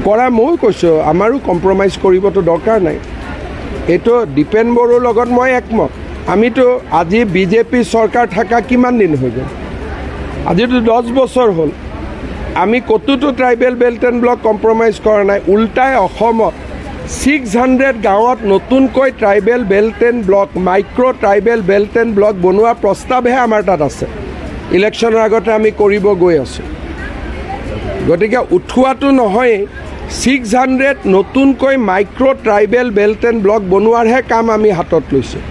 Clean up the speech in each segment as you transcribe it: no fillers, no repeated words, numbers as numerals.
কৰা মই কৈছোঁ আমাৰো কম্প্ৰমাইজ কৰিবতো দৰকাৰ নাই এইটো দীপেন বড়োৰ লগত মই একমত আমিতো আজি বিজেপি চৰকাৰ থকা কিমান দিন হৈ গ'ল আজিতো 10 বছৰ হ'ল আমি কতোতো tribal belt and block compromise কৰা নাই উল্টাই অসমত 600 গাঁৱত নতুনকৈ tribal belt and block micro' tribal belt and block বনোৱাৰ প্ৰস্তাৱহে আমাৰ তাত আছে ইলেকশ্যনৰ আগতে আমি কৰিব গৈ আছোঁ গতিকে উঠোৱাটো নহয় 600 নতুনকৈ micro' tribal belt and block বনোৱাৰহে কাম আমি হাতত লৈছোঁ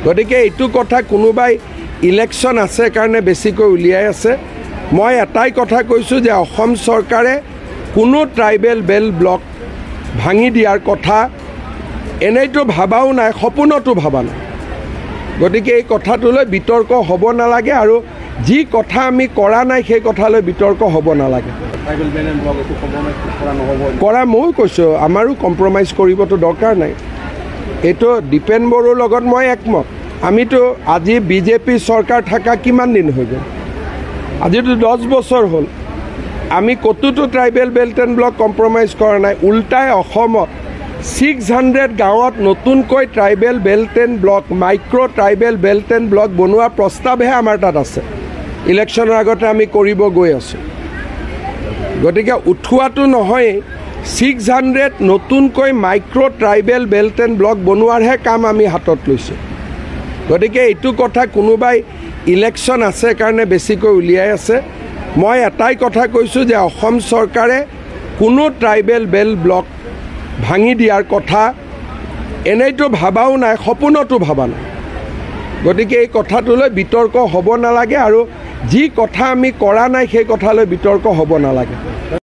গতিকে এইটো কথা কোনোবাই ইলেকশ্যন আছে কাৰণে বেছিকৈ উলিয়াই আছে মই এটাই কথা কৈছোঁ যে অসম চৰকাৰে কোনো ট্ৰাইবেল বেল্ট ব্লক ভাঙি দিয়াৰ কথা এনেইতো ভাবাও নাই সপোনতো ভাবা নাই গতিকে এই কথাটোলৈ বিতৰ্ক হ'ব নালাগে আৰু যি কথা আমি কৰা নাই সেই কথালৈ বিতৰ্ক হ'ব নালাগে কৰা মই কৈছোঁ আমাৰো কম্প্ৰমাইজ কৰিবতো দৰকাৰ নাই এইটো দীপেন বড়োৰ লগত মই একমত আমিতো আজি বিজেপি চৰকাৰ থকা কিমান দিন হৈ গ'ল আজিতো 10 বছৰ হ'ল আমি কতোতো tribal belt and block compromise কৰা নাই উল্টাই অসমত 600 গাঁৱত নতুনকৈ tribal belt and block micro' tribal belt and block বনোৱাৰ প্ৰস্তাৱহে আমাৰ তাত আছে ইলেকশ্যনৰ আগতে আমি কৰিব গৈ আছোঁ গতিকে উঠোৱাটো নহয় 600 নতুনকৈ micro' tribal belt and block বনোৱাৰহে কাম আমি হাতত লৈছোঁ গতিকে এইটো কথা কোনোবাই ইলেকশ্যন আছে কাৰণে বেছিকৈ উলিয়াই আছে মই এটাই কথা কৈছোঁ যে অসম চৰকাৰে কোনো ট্ৰাইবেল বেল্ট ব্লক ভাঙি দিয়াৰ কথা এনেইতো ভাবাও নাই সপোনতো ভাবা নাই গতিকে এই কথাটোলৈ বিতৰ্ক হ'ব নালাগে আৰু যি কথা আমি কৰা নাই সেই কথালৈ বিতৰ্ক হ'ব নালাগে